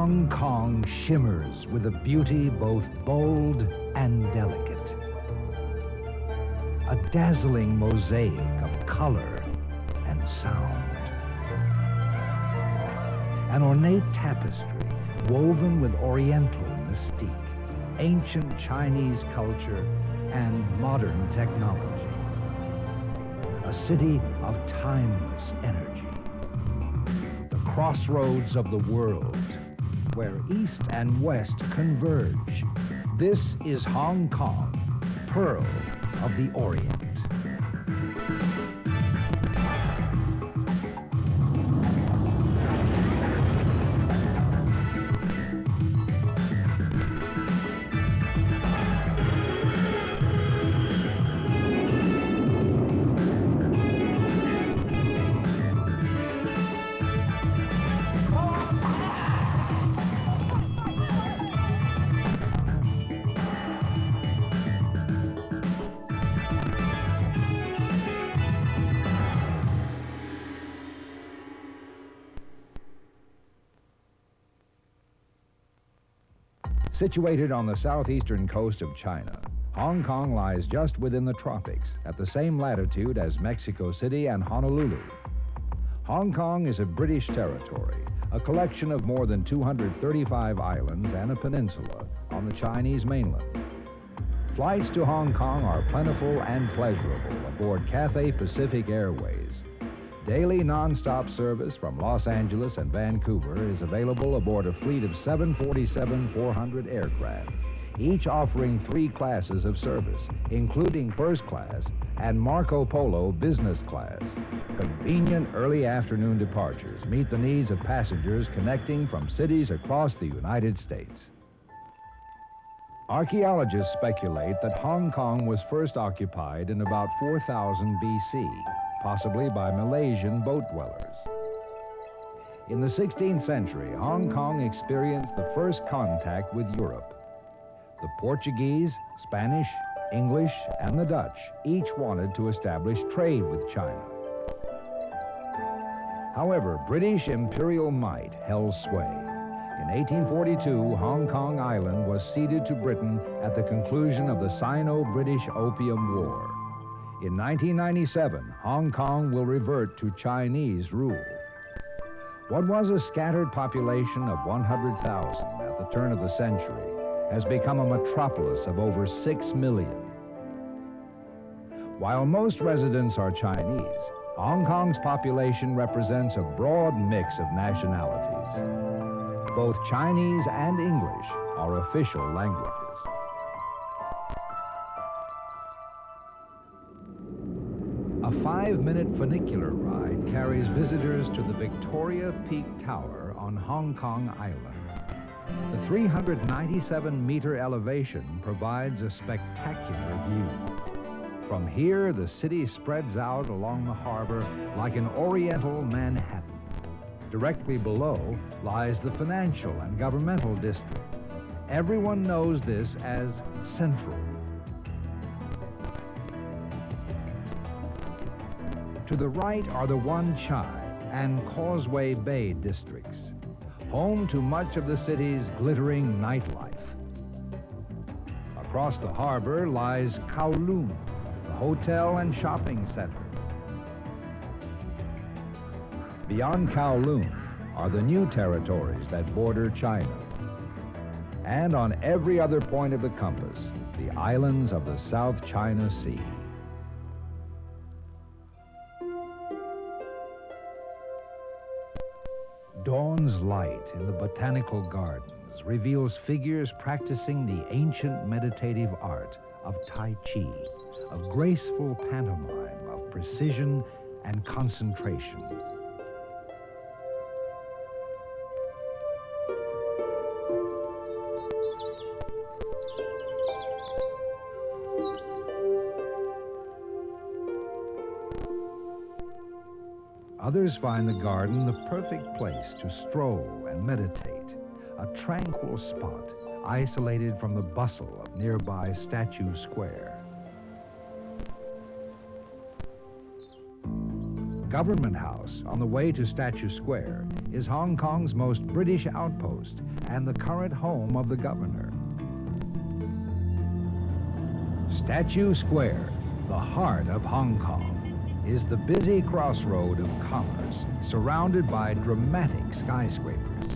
Hong Kong shimmers with a beauty both bold and delicate. A dazzling mosaic of color and sound. An ornate tapestry woven with oriental mystique, ancient Chinese culture, and modern technology. A city of timeless energy. The crossroads of the world, where East and West converge. This is Hong Kong, Pearl of the Orient. Situated on the southeastern coast of China, Hong Kong lies just within the tropics, at the same latitude as Mexico City and Honolulu. Hong Kong is a British territory, a collection of more than 235 islands and a peninsula on the Chinese mainland. Flights to Hong Kong are plentiful and pleasurable aboard Cathay Pacific Airways. Daily non-stop service from Los Angeles and Vancouver is available aboard a fleet of 747-400 aircraft, each offering 3 classes of service, including first class and Marco Polo business class. Convenient early afternoon departures meet the needs of passengers connecting from cities across the United States. Archaeologists speculate that Hong Kong was first occupied in about 4000 BC, possibly by Malaysian boat dwellers. In the 16th century, Hong Kong experienced the first contact with Europe. The Portuguese, Spanish, English, and the Dutch each wanted to establish trade with China. However, British imperial might held sway. In 1842, Hong Kong Island was ceded to Britain at the conclusion of the Sino-British Opium War. In 1997, Hong Kong will revert to Chinese rule. What was a scattered population of 100,000 at the turn of the century has become a metropolis of over 6 million. While most residents are Chinese, Hong Kong's population represents a broad mix of nationalities. Both Chinese and English are official languages. A 5-minute funicular ride carries visitors to the Victoria Peak Tower on Hong Kong Island. The 397-meter elevation provides a spectacular view. From here, the city spreads out along the harbor like an oriental Manhattan. Directly below lies the financial and governmental district. Everyone knows this as Central. To the right are the Wan Chai and Causeway Bay districts, home to much of the city's glittering nightlife. Across the harbor lies Kowloon, the hotel and shopping center. Beyond Kowloon are the new territories that border China. And on every other point of the compass, the islands of the South China Sea. Dawn's light in the botanical gardens reveals figures practicing the ancient meditative art of Tai Chi, a graceful pantomime of precision and concentration. Others find the garden the perfect place to stroll and meditate, a tranquil spot isolated from the bustle of nearby Statue Square. Government House, on the way to Statue Square, is Hong Kong's most British outpost and the current home of the governor. Statue Square, the heart of Hong Kong, is the busy crossroad of commerce, surrounded by dramatic skyscrapers.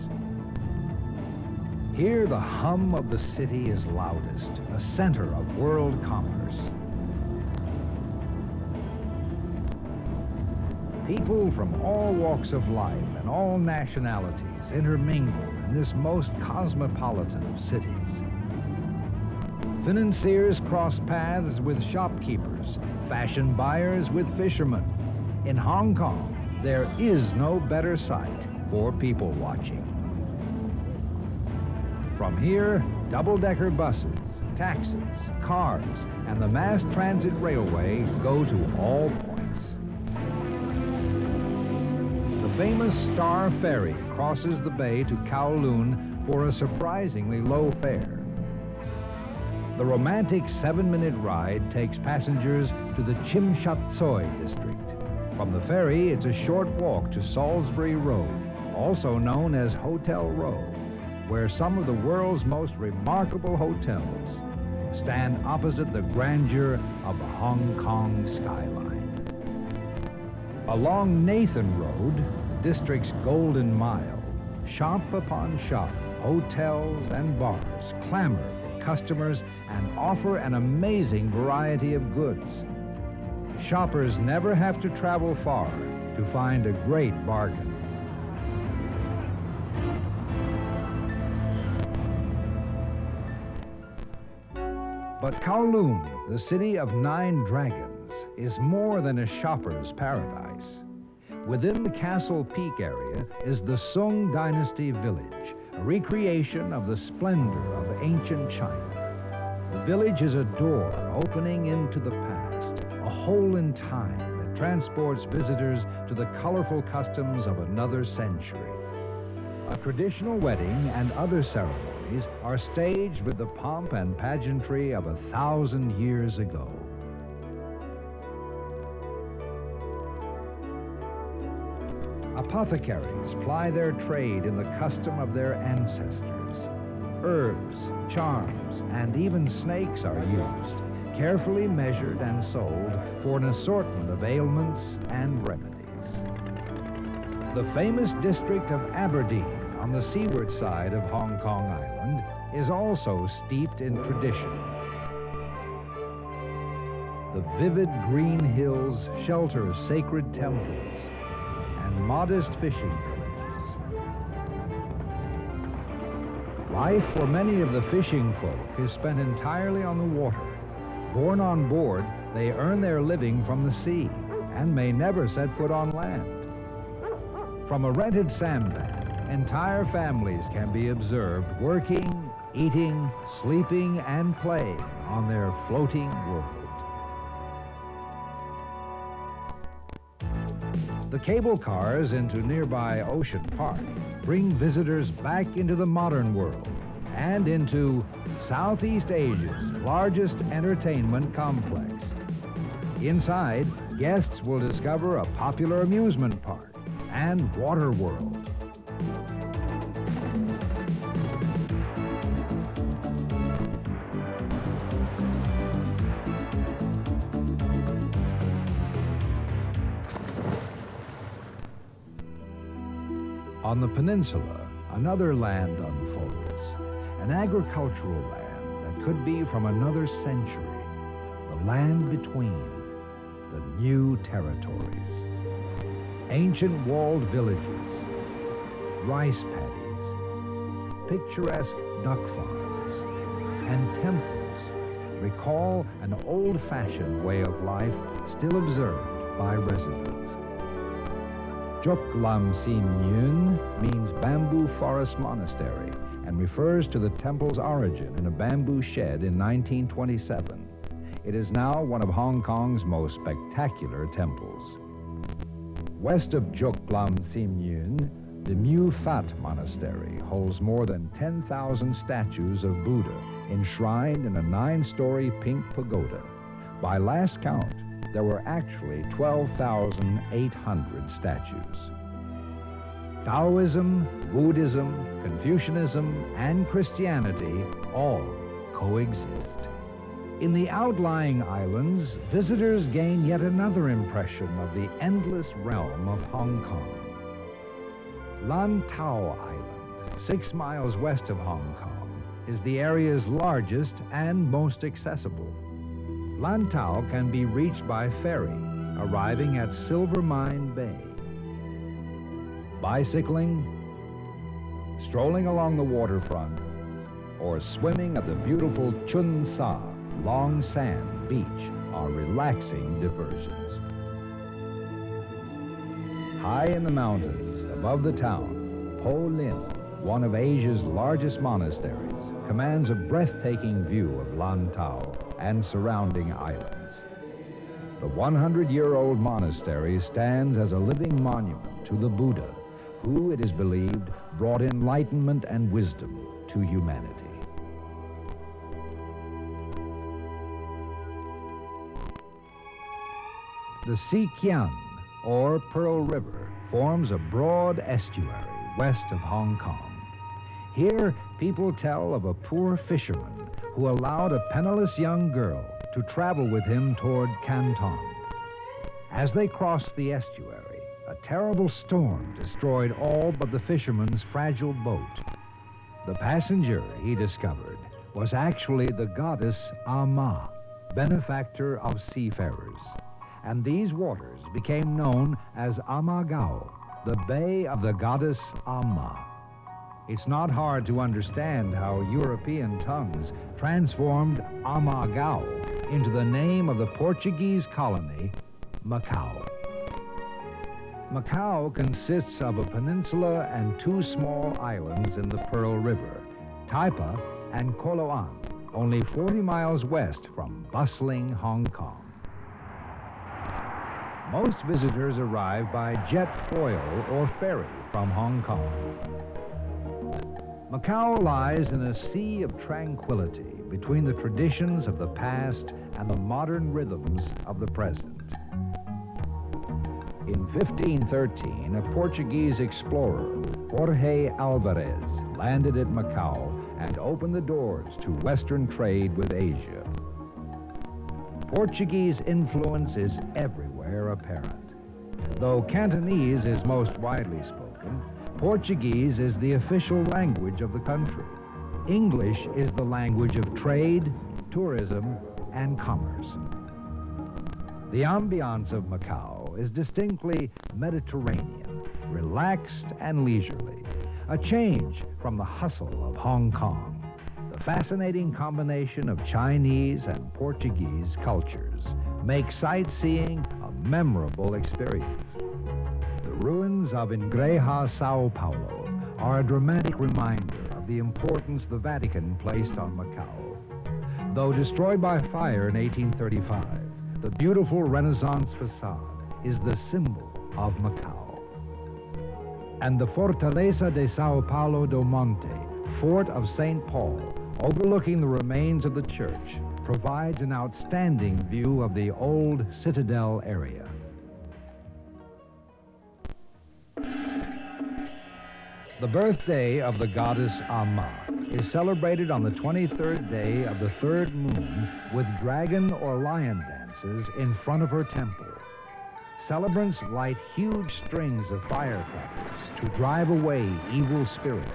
Here, the hum of the city is loudest, a center of world commerce. People from all walks of life and all nationalities intermingle in this most cosmopolitan of cities. Financiers cross paths with shopkeepers, fashion buyers with fishermen. In Hong Kong, there is no better sight for people watching. From here, double-decker buses, taxis, cars, and the mass transit railway go to all points. The famous Star Ferry crosses the bay to Kowloon for a surprisingly low fare. The romantic 7-minute ride takes passengers to the Tsim Shat Tsui district. From the ferry, it's a short walk to Salisbury Road, also known as Hotel Row, where some of the world's most remarkable hotels stand opposite the grandeur of the Hong Kong skyline. Along Nathan Road, the district's Golden Mile, shop upon shop, hotels and bars clamor for customers and offer an amazing variety of goods. Shoppers never have to travel far to find a great bargain. But Kowloon, the city of 9 dragons, is more than a shopper's paradise. Within the Castle Peak area is the Sung Dynasty Village, a recreation of the splendor of ancient China. The village is a door opening into the past, a hole in time that transports visitors to the colorful customs of another century. A traditional wedding and other ceremonies are staged with the pomp and pageantry of 1,000 years ago. Apothecaries ply their trade in the custom of their ancestors. Herbs, charms, and even snakes are used, carefully measured and sold for an assortment of ailments and remedies. The famous district of Aberdeen on the seaward side of Hong Kong Island is also steeped in tradition. The vivid green hills shelter sacred temples and modest fishing villages. Life for many of the fishing folk is spent entirely on the water. Born on board, they earn their living from the sea and may never set foot on land. From a rented sandbag, entire families can be observed working, eating, sleeping, and playing on their floating world. The cable cars into nearby Ocean Park bring visitors back into the modern world and into Southeast Asia's largest entertainment complex. Inside, guests will discover a popular amusement park and water world. On the peninsula, another land unfolds, an agricultural land that could be from another century, the land between, the new territories. Ancient walled villages, rice paddies, picturesque duck farms, and temples recall an old-fashioned way of life still observed by residents. Juk Lam Sin Yun means bamboo forest monastery and refers to the temple's origin in a bamboo shed in 1927. It is now one of Hong Kong's most spectacular temples. West of Juk Lam Sin Yun, the Mu Fat Monastery holds more than 10,000 statues of Buddha enshrined in a 9-story pink pagoda. By last count, there were actually 12,800 statues. Taoism, Buddhism, Confucianism, and Christianity all coexist. In the outlying islands, visitors gain yet another impression of the endless realm of Hong Kong. Lantau Island, 6 miles west of Hong Kong, is the area's largest and most accessible. Lantau can be reached by ferry, arriving at Silver Mine Bay. Bicycling, strolling along the waterfront, or swimming at the beautiful Chun Sa Long Sand Beach are relaxing diversions. High in the mountains above the town, Po Lin, one of Asia's largest monasteries, commands a breathtaking view of Lantau and surrounding islands. The 100-year-old monastery stands as a living monument to the Buddha, who, it is believed, brought enlightenment and wisdom to humanity. The Sikian, or Pearl River, forms a broad estuary west of Hong Kong. Here, people tell of a poor fisherman who allowed a penniless young girl to travel with him toward Canton. As they crossed the estuary, a terrible storm destroyed all but the fisherman's fragile boat. The passenger, he discovered, was actually the goddess Amma, benefactor of seafarers. And these waters became known as Amagao, the bay of the goddess Amma. It's not hard to understand how European tongues transformed Amagao into the name of the Portuguese colony, Macau. Macau consists of a peninsula and 2 small islands in the Pearl River, Taipa and Koloan, only 40 miles west from bustling Hong Kong. Most visitors arrive by jet foil or ferry from Hong Kong. Macau lies in a sea of tranquility between the traditions of the past and the modern rhythms of the present. In 1513, a Portuguese explorer, Jorge Alvarez, landed at Macau and opened the doors to Western trade with Asia. Portuguese influence is everywhere apparent. Though Cantonese is most widely spoken, Portuguese is the official language of the country. English is the language of trade, tourism, and commerce. The ambiance of Macau is distinctly Mediterranean, relaxed and leisurely, a change from the hustle of Hong Kong. The fascinating combination of Chinese and Portuguese cultures makes sightseeing a memorable experience. The ruins of Ingreja, Sao Paulo are a dramatic reminder of the importance the Vatican placed on Macau. Though destroyed by fire in 1835, the beautiful Renaissance facade is the symbol of Macau. And the Fortaleza de Sao Paulo do Monte, Fort of St. Paul, overlooking the remains of the church, provides an outstanding view of the old citadel area. The birthday of the goddess Amma is celebrated on the 23rd day of the 3rd moon with dragon or lion dances in front of her temple. Celebrants light huge strings of firecrackers to drive away evil spirits.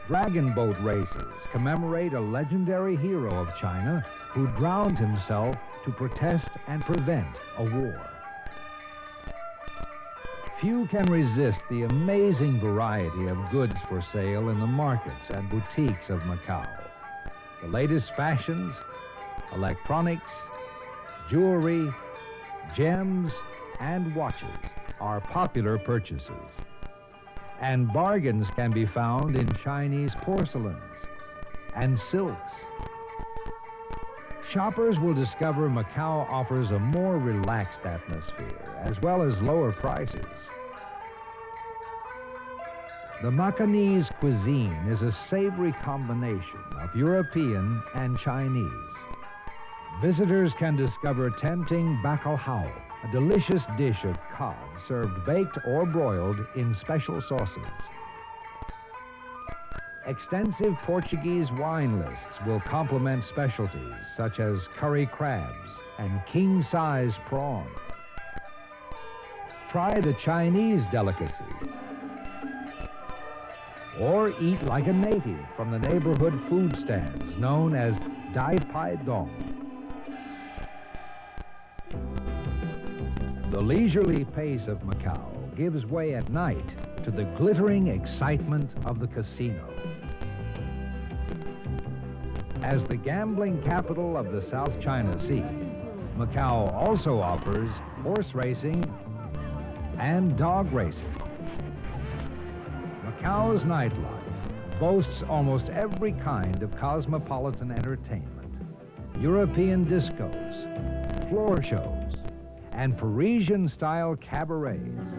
Dragon boat races commemorate a legendary hero of China who drowned himself to protest and prevent a war. Few can resist the amazing variety of goods for sale in the markets and boutiques of Macau. The latest fashions, electronics, jewelry, gems, and watches are popular purchases. And bargains can be found in Chinese porcelains and silks. Shoppers will discover Macau offers a more relaxed atmosphere, as well as lower prices. The Macanese cuisine is a savory combination of European and Chinese. Visitors can discover tempting bacalhau, a delicious dish of cod served baked or broiled in special sauces. Extensive Portuguese wine lists will complement specialties such as curry crabs and king-size prawn. Try the Chinese delicacies, or eat like a native from the neighborhood food stands known as Dai Pai Dong. The leisurely pace of Macau gives way at night to the glittering excitement of the casino. As the gambling capital of the South China Sea, Macau also offers horse racing and dog racing. Macau's nightlife boasts almost every kind of cosmopolitan entertainment: European discos, floor shows, and Parisian-style cabarets.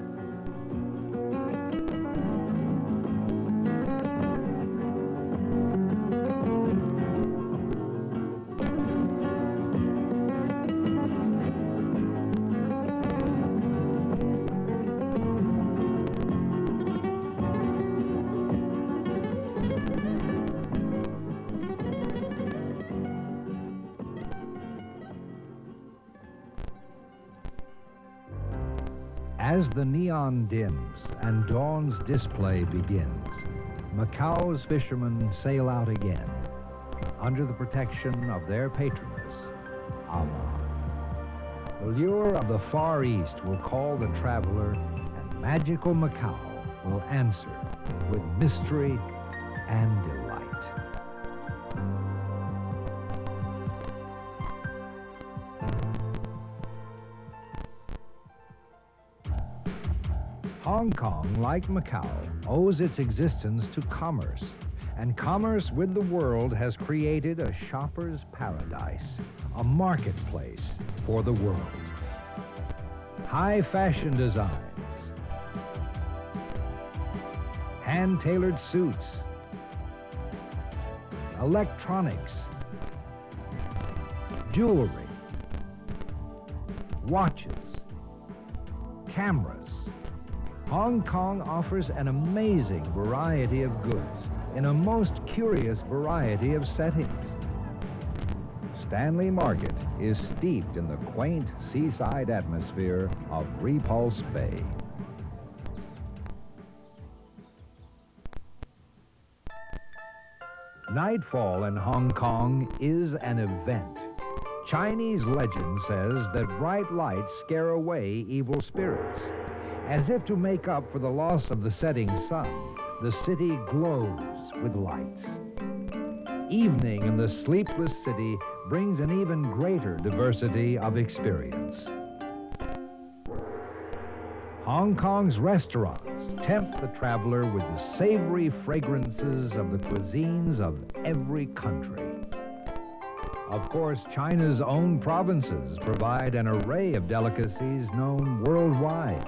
As the neon dims and dawn's display begins, Macau's fishermen sail out again, under the protection of their patroness, Allah. The lure of the Far East will call the traveler, and magical Macau will answer with mystery and delight. Hong Kong, like Macau, owes its existence to commerce, and commerce with the world has created a shopper's paradise, a marketplace for the world. High fashion designs, hand-tailored suits, electronics, jewelry, watches, cameras. Hong Kong offers an amazing variety of goods in a most curious variety of settings. Stanley Market is steeped in the quaint seaside atmosphere of Repulse Bay. Nightfall in Hong Kong is an event. Chinese legend says that bright lights scare away evil spirits. As if to make up for the loss of the setting sun, the city glows with lights. Evening in the sleepless city brings an even greater diversity of experience. Hong Kong's restaurants tempt the traveler with the savory fragrances of the cuisines of every country. Of course, China's own provinces provide an array of delicacies known worldwide.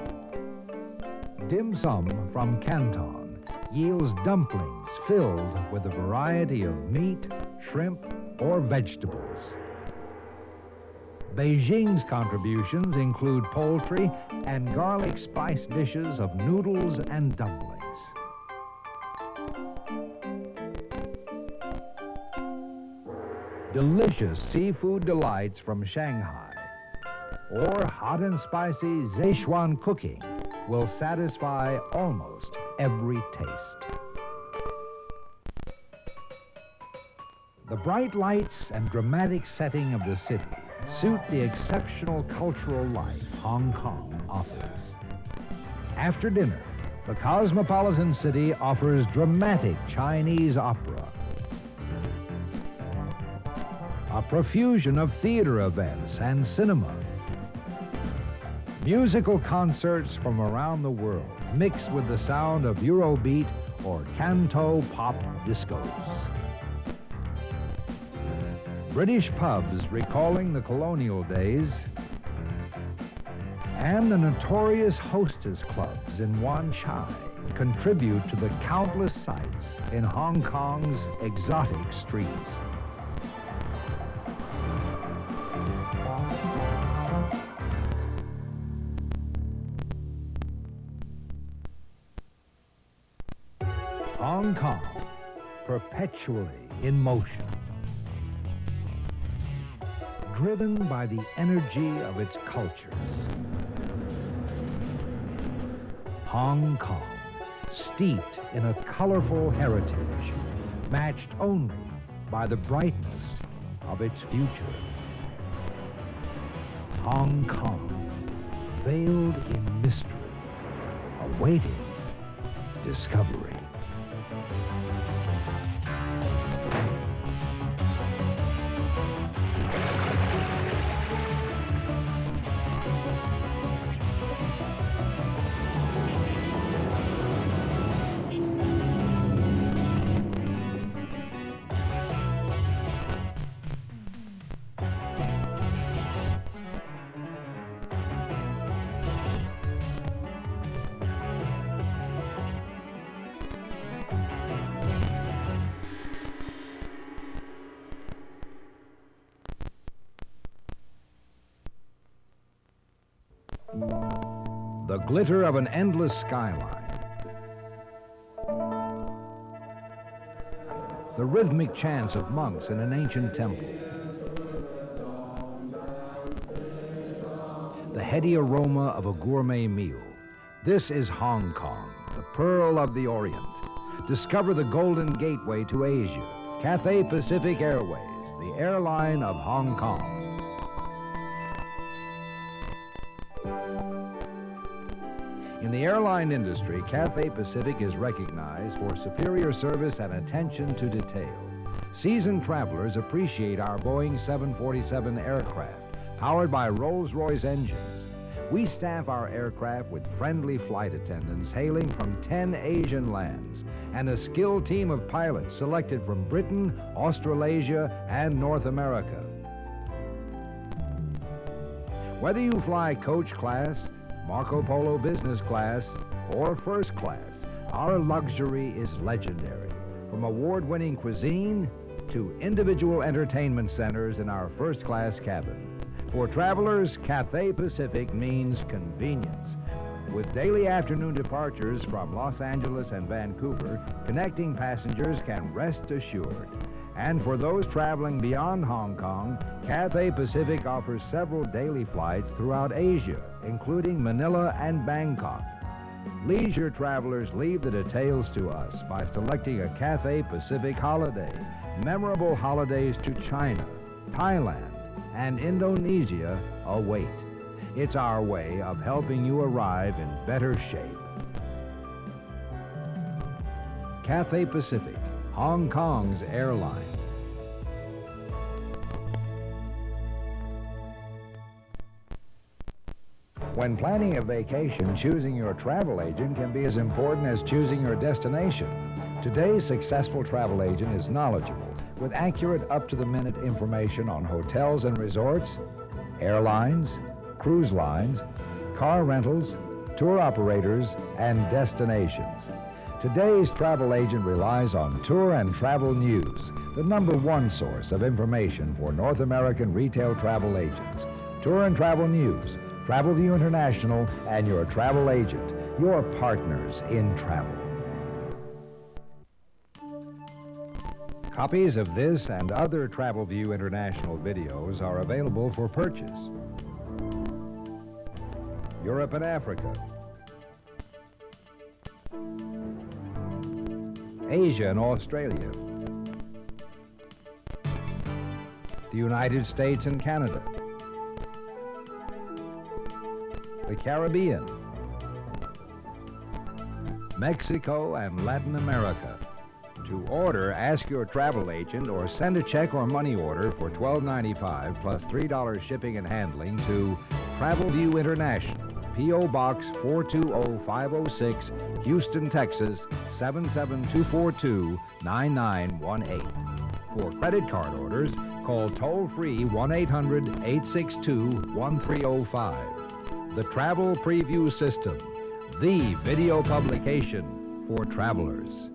Dim sum from Canton yields dumplings filled with a variety of meat, shrimp, or vegetables. Beijing's contributions include poultry and garlic spice dishes of noodles and dumplings. Delicious seafood delights from Shanghai, or hot and spicy Szechuan cooking will satisfy almost every taste. The bright lights and dramatic setting of the city suit the exceptional cultural life Hong Kong offers. After dinner, the cosmopolitan city offers dramatic Chinese opera, a profusion of theater events and cinema, musical concerts from around the world mixed with the sound of Eurobeat or canto pop discos. British pubs recalling the colonial days, and the notorious hostess clubs in Wan Chai contribute to the countless sights in Hong Kong's exotic streets. Hong Kong, perpetually in motion, driven by the energy of its cultures. Hong Kong, steeped in a colorful heritage, matched only by the brightness of its future. Hong Kong, veiled in mystery, awaiting discovery. The glitter of an endless skyline. The rhythmic chants of monks in an ancient temple. The heady aroma of a gourmet meal. This is Hong Kong, the pearl of the Orient. Discover the golden gateway to Asia. Cathay Pacific Airways, the airline of Hong Kong. In the airline industry, Cathay Pacific is recognized for superior service and attention to detail. Seasoned travelers appreciate our Boeing 747 aircraft, powered by Rolls-Royce engines. We staff our aircraft with friendly flight attendants hailing from 10 Asian lands, and a skilled team of pilots selected from Britain, Australasia, and North America. Whether you fly coach class, Marco Polo business class, or first class, our luxury is legendary. From award-winning cuisine to individual entertainment centers in our first-class cabin. For travelers, Cathay Pacific means convenience. With daily afternoon departures from Los Angeles and Vancouver, connecting passengers can rest assured. And for those traveling beyond Hong Kong, Cathay Pacific offers several daily flights throughout Asia, including Manila and Bangkok. Leisure travelers leave the details to us by selecting a Cathay Pacific holiday. Memorable holidays to China, Thailand, and Indonesia await. It's our way of helping you arrive in better shape. Cathay Pacific, Hong Kong's airline. When planning a vacation, choosing your travel agent can be as important as choosing your destination. Today's successful travel agent is knowledgeable, with accurate, up-to-the-minute information on hotels and resorts, airlines, cruise lines, car rentals, tour operators, and destinations. Today's travel agent relies on Tour and Travel News, the #1 source of information for North American retail travel agents. Tour and Travel News, Travelview International, and your travel agent, your partners in travel. Copies of this and other Travelview International videos are available for purchase. Europe and Africa, Asia and Australia, the United States and Canada, the Caribbean, Mexico, and Latin America. To order, ask your travel agent or send a check or money order for $12.95 plus $3 shipping and handling to Travelview International, P.O. Box 420506, Houston, Texas 77242-9918. For credit card orders, call toll-free 1-800-862-1305. The Travel Preview System, the video publication for travelers.